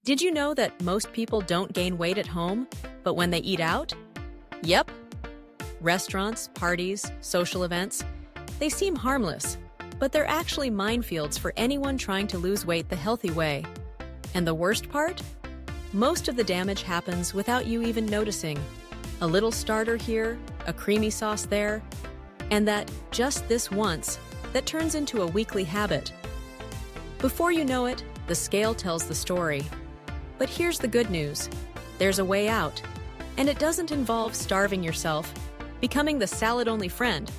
Did you know that most people don't gain weight at home, but when they eat out? Yep. Restaurants, parties, social events, they seem harmless, but they're actually minefields for anyone trying to lose weight the healthy way. And the worst part? Most of the damage happens without you even noticing. A little starter here, a creamy sauce there, and that just this once that turns into a weekly habit. Before you know it, the scale tells the story. But here's the good news. There's a way out. And it doesn't involve starving yourself, becoming the salad-only friend,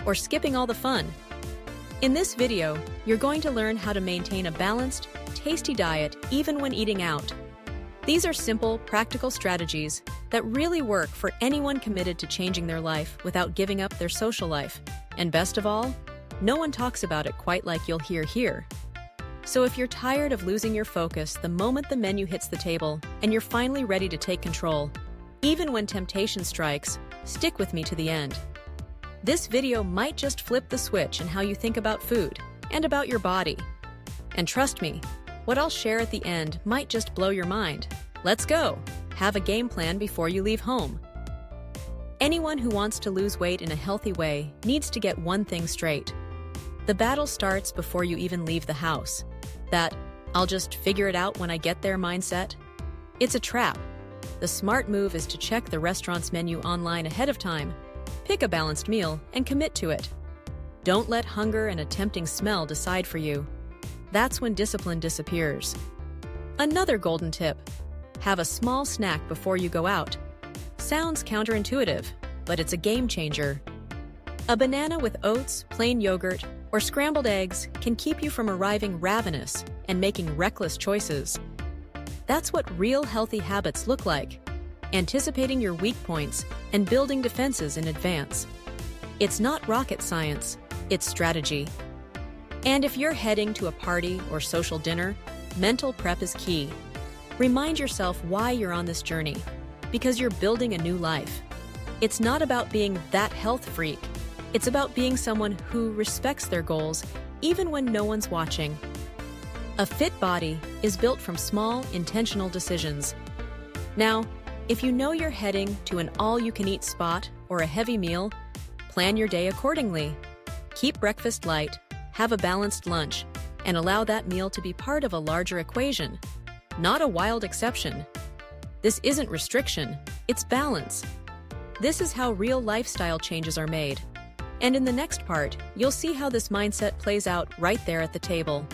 or skipping all the fun. In this video, you're going to learn how to maintain a balanced, tasty diet even when eating out. These are simple, practical strategies that really work for anyone committed to changing their life without giving up their social life. And best of all, no one talks about it quite like you'll hear here. So if you're tired of losing your focus the moment the menu hits the table and you're finally ready to take control, even when temptation strikes, stick with me to the end. This video might just flip the switch in how you think about food and about your body. And trust me, what I'll share at the end might just blow your mind. Let's go! Have a game plan before you leave home. Anyone who wants to lose weight in a healthy way needs to get one thing straight. The battle starts before you even leave the house. That "I'll just figure it out when I get there" mindset? It's a trap. The smart move is to check the restaurant's menu online ahead of time, pick a balanced meal, and commit to it. Don't let hunger and a tempting smell decide for you. That's when discipline disappears. Another golden tip: have a small snack before you go out. Sounds counterintuitive, but it's a game changer. A banana with oats, plain yogurt, or scrambled eggs can keep you from arriving ravenous and making reckless choices. That's what real healthy habits look like: anticipating your weak points and building defenses in advance. It's not rocket science, it's strategy. And if you're heading to a party or social dinner, mental prep is key. Remind yourself why you're on this journey, because you're building a new life. It's not about being that health freak. It's about being someone who respects their goals even when no one's watching. A fit body is built from small, intentional decisions. Now, if you know you're heading to an all-you-can-eat spot or a heavy meal, plan your day accordingly. Keep breakfast light, have a balanced lunch, and allow that meal to be part of a larger equation, not a wild exception. This isn't restriction, it's balance. This is how real lifestyle changes are made. And in the next part, you'll see how this mindset plays out right there at the table.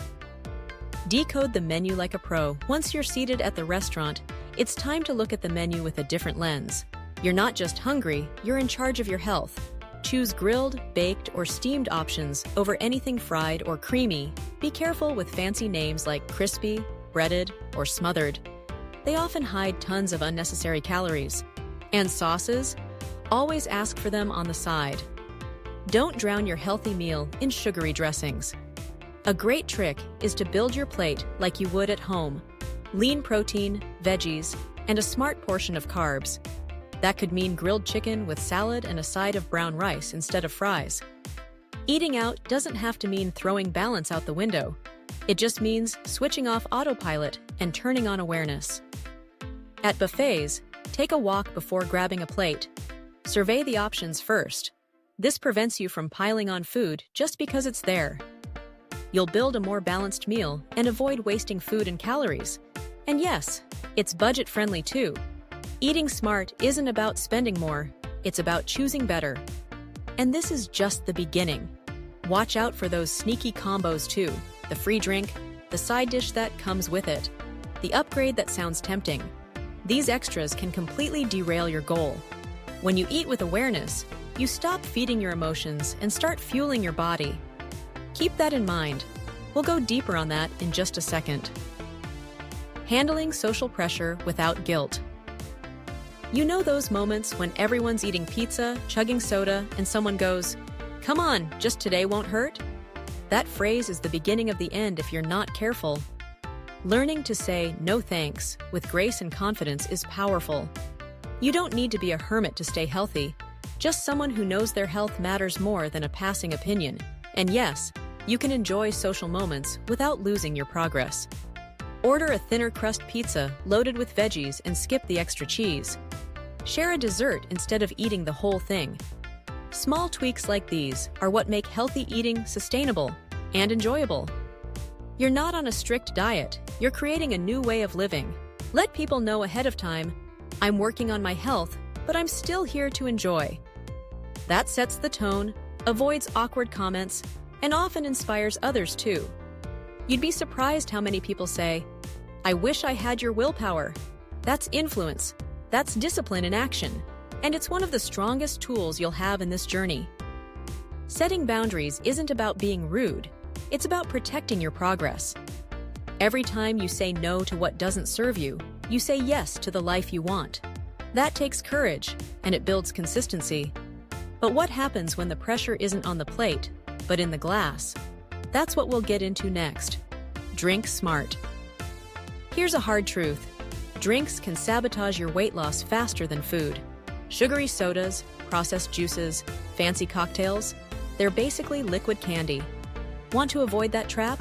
Decode the menu like a pro. Once you're seated at the restaurant, it's time to look at the menu with a different lens. You're not just hungry, you're in charge of your health. Choose grilled, baked, or steamed options over anything fried or creamy. Be careful with fancy names like crispy, breaded, or smothered. They often hide tons of unnecessary calories. And sauces? Always ask for them on the side. Don't drown your healthy meal in sugary dressings. A great trick is to build your plate like you would at home. Lean protein, veggies, and a smart portion of carbs. That could mean grilled chicken with salad and a side of brown rice instead of fries. Eating out doesn't have to mean throwing balance out the window. It just means switching off autopilot and turning on awareness. At buffets, take a walk before grabbing a plate. Survey the options first. This prevents you from piling on food just because it's there. You'll build a more balanced meal and avoid wasting food and calories. And yes, it's budget-friendly too. Eating smart isn't about spending more, it's about choosing better. And this is just the beginning. Watch out for those sneaky combos too: the free drink, the side dish that comes with it, the upgrade that sounds tempting. These extras can completely derail your goal. When you eat with awareness, you stop feeding your emotions and start fueling your body. Keep that in mind. We'll go deeper on that in just a second. Handling social pressure without guilt. You know those moments when everyone's eating pizza, chugging soda, and someone goes, "Come on, just today won't hurt?" That phrase is the beginning of the end if you're not careful. Learning to say no thanks with grace and confidence is powerful. You don't need to be a hermit to stay healthy, just someone who knows their health matters more than a passing opinion. And yes, you can enjoy social moments without losing your progress. Order a thinner crust pizza loaded with veggies and skip the extra cheese. Share a dessert instead of eating the whole thing. Small tweaks like these are what make healthy eating sustainable and enjoyable. You're not on a strict diet, you're creating a new way of living. Let people know ahead of time, I'm working on my health, but I'm still here to enjoy. That sets the tone, avoids awkward comments, and often inspires others too. You'd be surprised how many people say, I wish I had your willpower. That's influence. That's discipline in action. And it's one of the strongest tools you'll have in this journey. Setting boundaries isn't about being rude. It's about protecting your progress. Every time you say no to what doesn't serve you, you say yes to the life you want. That takes courage, and it builds consistency. But what happens when the pressure isn't on the plate, but in the glass? That's what we'll get into next. Drink smart. Here's a hard truth. Drinks can sabotage your weight loss faster than food. Sugary sodas, processed juices, fancy cocktails, they're basically liquid candy. Want to avoid that trap?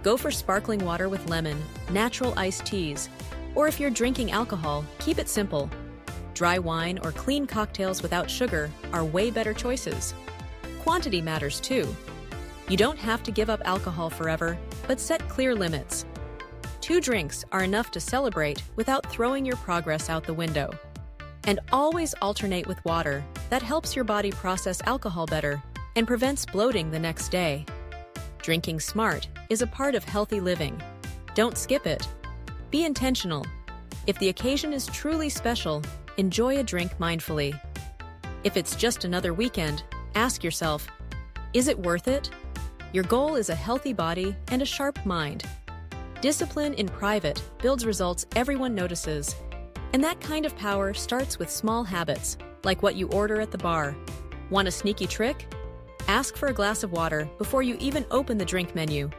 Go for sparkling water with lemon, natural iced teas, or if you're drinking alcohol, keep it simple. Dry wine or clean cocktails without sugar are way better choices. Quantity matters too. You don't have to give up alcohol forever, but set clear limits. 2 drinks are enough to celebrate without throwing your progress out the window. And always alternate with water. That helps your body process alcohol better and prevents bloating the next day. Drinking smart is a part of healthy living. Don't skip it. Be intentional. If the occasion is truly special, enjoy a drink mindfully. If it's just another weekend, ask yourself, is it worth it? Your goal is a healthy body and a sharp mind. Discipline in private builds results everyone notices. And that kind of power starts with small habits, like what you order at the bar. Want a sneaky trick? Ask for a glass of water before you even open the drink menu.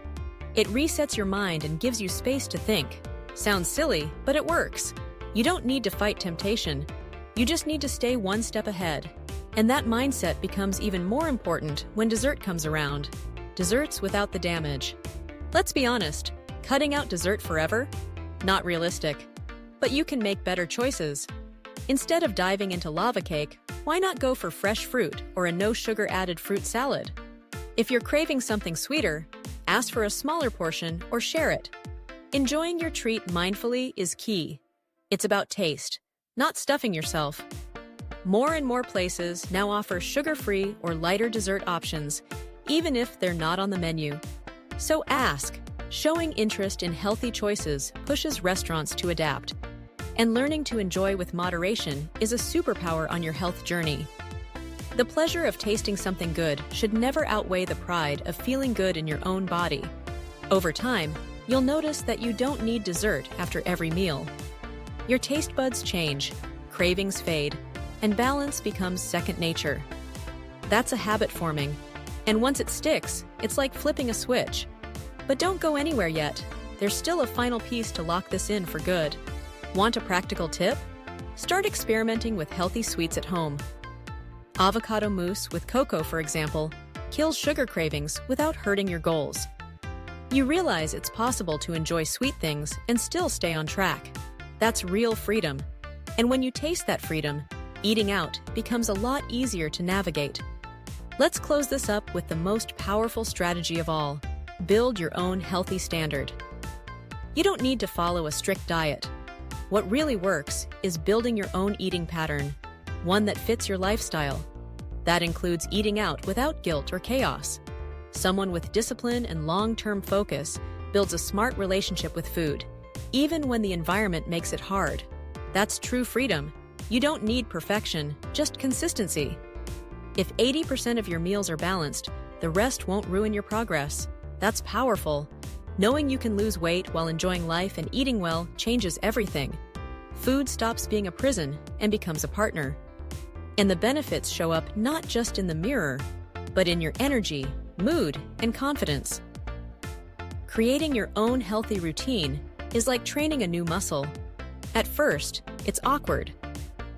It resets your mind and gives you space to think. Sounds silly, but it works. You don't need to fight temptation. You just need to stay one step ahead. And that mindset becomes even more important when dessert comes around. Desserts without the damage. Let's be honest, cutting out dessert forever? Not realistic. But you can make better choices. Instead of diving into lava cake, why not go for fresh fruit or a no-sugar added fruit salad? If you're craving something sweeter, ask for a smaller portion or share it. Enjoying your treat mindfully is key. It's about taste, not stuffing yourself. More and more places now offer sugar-free or lighter dessert options, even if they're not on the menu. So ask. Showing interest in healthy choices pushes restaurants to adapt. And learning to enjoy with moderation is a superpower on your health journey. The pleasure of tasting something good should never outweigh the pride of feeling good in your own body. Over time, you'll notice that you don't need dessert after every meal. Your taste buds change, cravings fade, and balance becomes second nature. That's a habit forming, and once it sticks, it's like flipping a switch. But don't go anywhere yet. There's still a final piece to lock this in for good. Want a practical tip? Start experimenting with healthy sweets at home. Avocado mousse with cocoa, for example, kills sugar cravings without hurting your goals. You realize it's possible to enjoy sweet things and still stay on track. That's real freedom. And when you taste that freedom, eating out becomes a lot easier to navigate. Let's close this up with the most powerful strategy of all. Build your own healthy standard. You don't need to follow a strict diet. What really works is building your own eating pattern, one that fits your lifestyle. That includes eating out without guilt or chaos. Someone with discipline and long-term focus builds a smart relationship with food, even when the environment makes it hard. That's true freedom. You don't need perfection, just consistency. If 80% of your meals are balanced, the rest won't ruin your progress. That's powerful. Knowing you can lose weight while enjoying life and eating well changes everything. Food stops being a prison and becomes a partner. And the benefits show up not just in the mirror, but in your energy, mood, and confidence. Creating your own healthy routine is like training a new muscle. At first, it's awkward,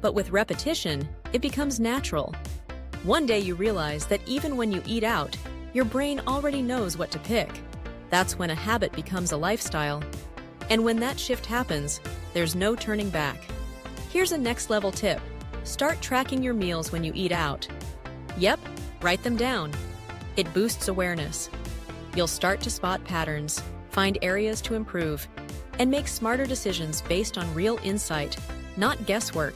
but with repetition, it becomes natural. One day you realize that even when you eat out, your brain already knows what to pick. That's when a habit becomes a lifestyle. And when that shift happens, there's no turning back. Here's a next-level tip. Start tracking your meals when you eat out. Yep, write them down. It boosts awareness. You'll start to spot patterns, find areas to improve, and make smarter decisions based on real insight, not guesswork.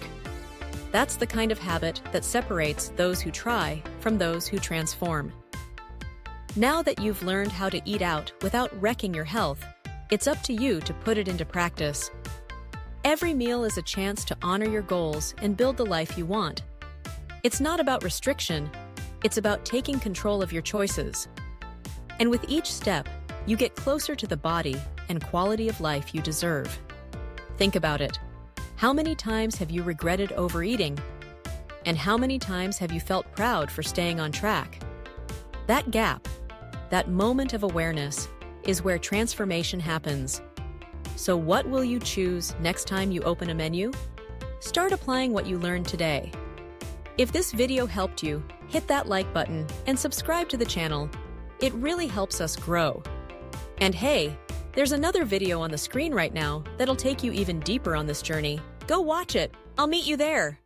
That's the kind of habit that separates those who try from those who transform. Now that you've learned how to eat out without wrecking your health, it's up to you to put it into practice. Every meal is a chance to honor your goals and build the life you want. It's not about restriction, it's about taking control of your choices. And with each step, you get closer to the body and quality of life you deserve. Think about it. How many times have you regretted overeating? And how many times have you felt proud for staying on track? That gap, that moment of awareness, is where transformation happens. So what will you choose next time you open a menu? Start applying what you learned today. If this video helped you, hit that like button and subscribe to the channel. It really helps us grow. And hey, there's another video on the screen right now that'll take you even deeper on this journey. Go watch it. I'll meet you there.